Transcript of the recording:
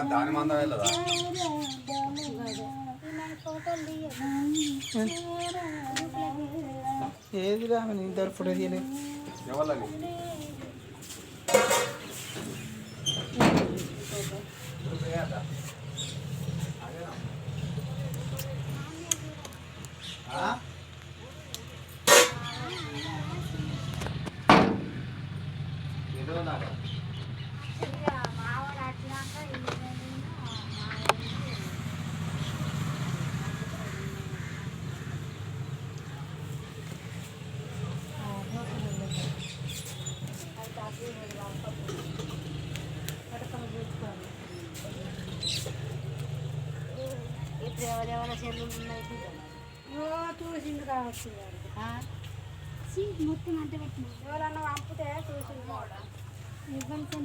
దాని మంద వెళ్ళదా ఏది రామని ఇద్దరు ఫోటో తీయలేదు ఎవరిని ఇప్పుడు ఎవరెవరి సెల్లులు ఉన్నాయి చూసింది కావచ్చు మొత్తం అంటే పెట్టిన ఎవరన్నా పంపితే చూసింది ఇవ్వండి